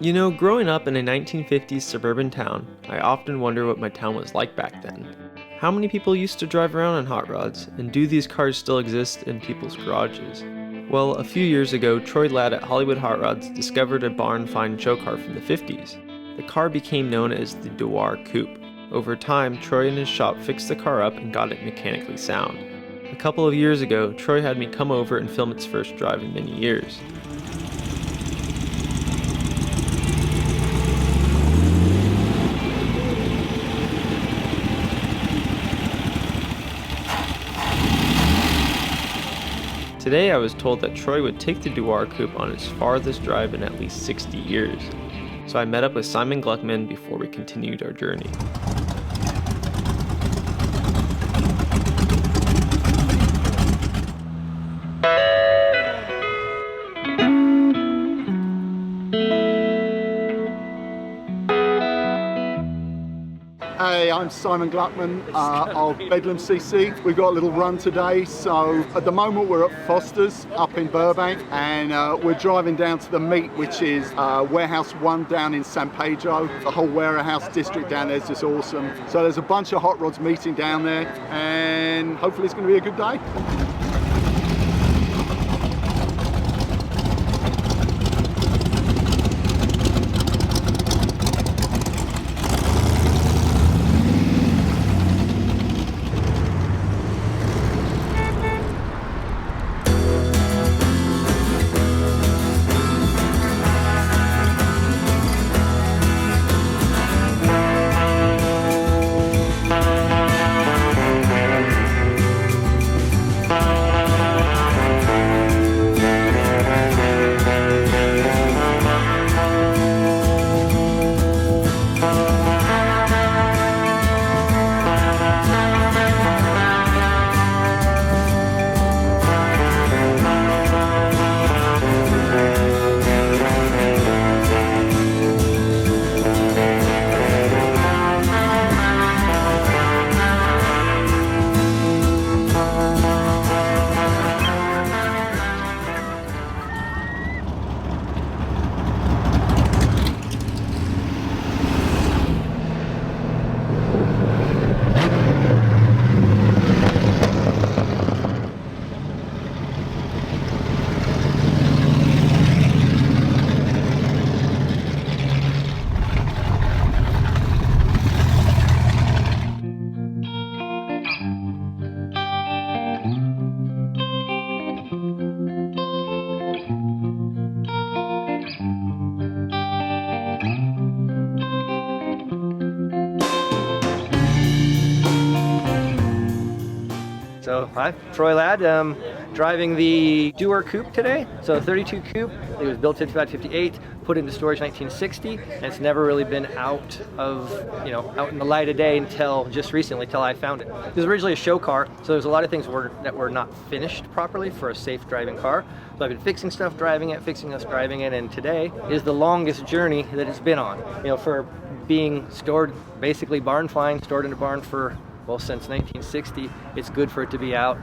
You know, growing up in a 1950s suburban town, I often wonder what my town was like back then. How many people used to drive around on hot rods, and do these cars still exist in people's garages? Well, a few years ago, Troy Ladd at Hollywood Hot Rods discovered a barn find show car from the 50s. The car became known as the Dewar Coupe. Over time, Troy and his shop fixed the car up and got it mechanically sound. A couple of years ago, Troy had me come over and film its first drive in many years. Today I was told that Troy would take the Dewar Coupe on his farthest drive in at least 60 years. So I met up with Simon Gluckman before we continued our journey. Hey, I'm Simon Gluckman of Bedlam CC. We've got a little run today, so at the moment we're at Foster's up in Burbank, and we're driving down to the meet, which is Warehouse 1 down in San Pedro. The whole warehouse district down there is just awesome. So there's a bunch of hot rods meeting down there, and hopefully it's going to be a good day. So, hi, Troy Ladd, driving the Dewar Coupe today. So 32 Coupe, it was built 55-58, put into storage 1960, and it's never really been out in the light of day until just recently, till I found it. It was originally a show car, so there's a lot of things that were not finished properly for a safe driving car. So I've been fixing stuff, driving us driving it, and today is the longest journey that it's been on. For being stored, basically barn find, stored in a barn for, well, since 1960, it's good for it to be out.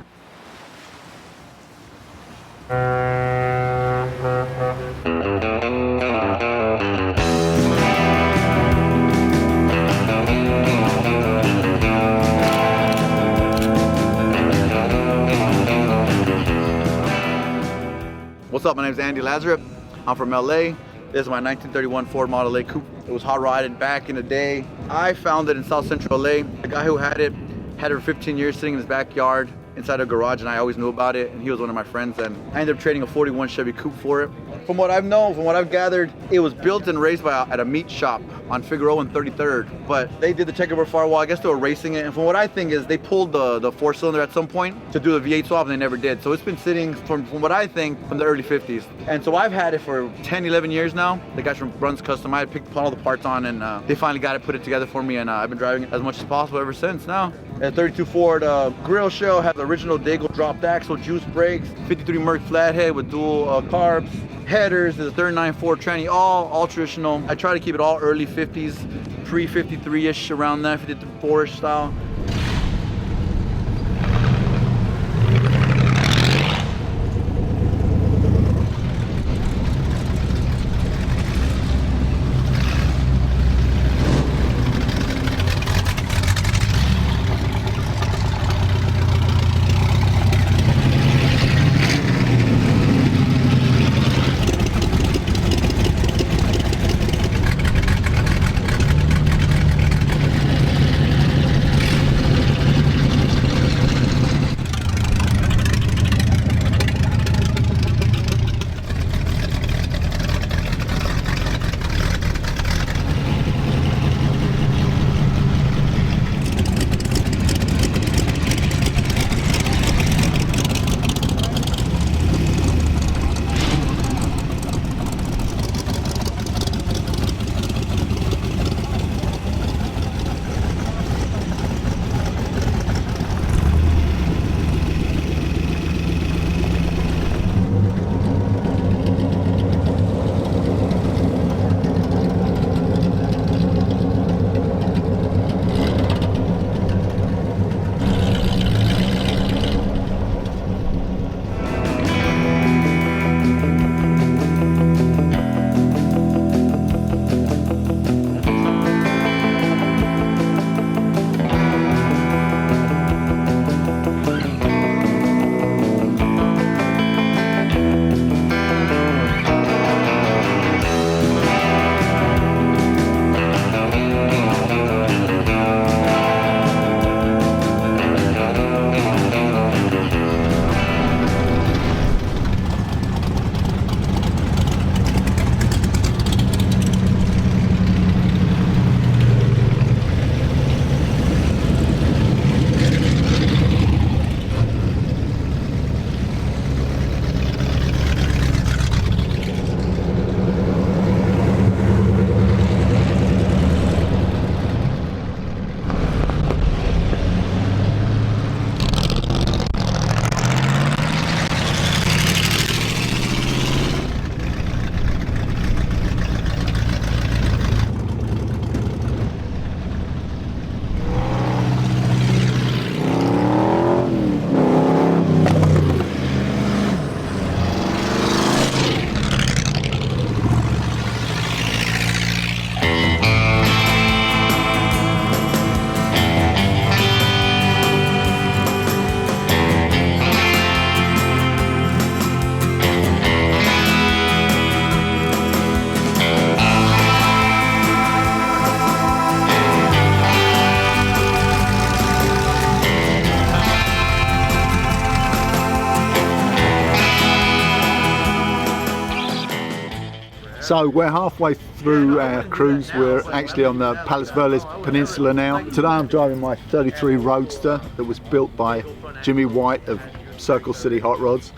What's up, my name is Andy Lazarus. I'm from LA. This is my 1931 Ford Model A Coupe. It was hot rodded back in the day. I found it in South Central LA. The guy who had it for 15 years sitting in his backyard inside a garage, and I always knew about it, and he was one of my friends, and I ended up trading a 41 Chevy Coupe for it. From what I've known, from what I've gathered, it was built and raised at a meat shop on Figueroa and 33rd, but they did the checkerboard for a while. I guess they were racing it, and from what I think is they pulled the four-cylinder at some point to do the V8 swap, and they never did. So it's been sitting, from what I think, from the early 50s. And so I've had it for 10, 11 years now. The guys from Runs Custom, I picked all the parts on, and they finally got it, put it together for me, and I've been driving it as much as possible ever since now. A 32 Ford grill shell, has the original Dago dropped axle, juice brakes, 53 Merc flathead with dual carbs. Headers, there's a 39 Ford tranny, all traditional. I try to keep it all early 50s, pre-53-ish, around that, 54-ish style. So we're halfway through our cruise. We're actually on the Palos Verdes Peninsula now. Today I'm driving my 33 Roadster that was built by Jimmy White of Circle City Hot Rods.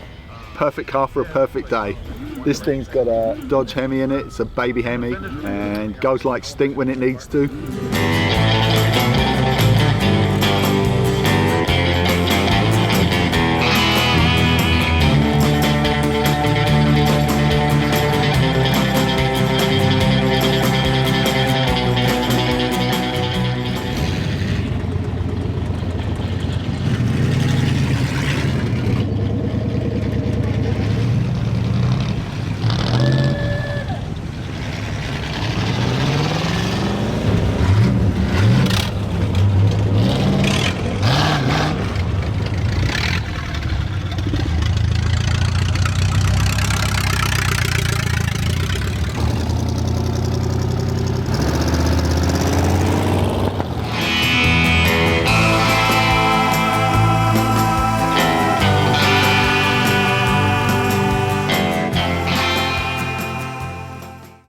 Perfect car for a perfect day. This thing's got a Dodge Hemi in it. It's a baby Hemi and goes like stink when it needs to.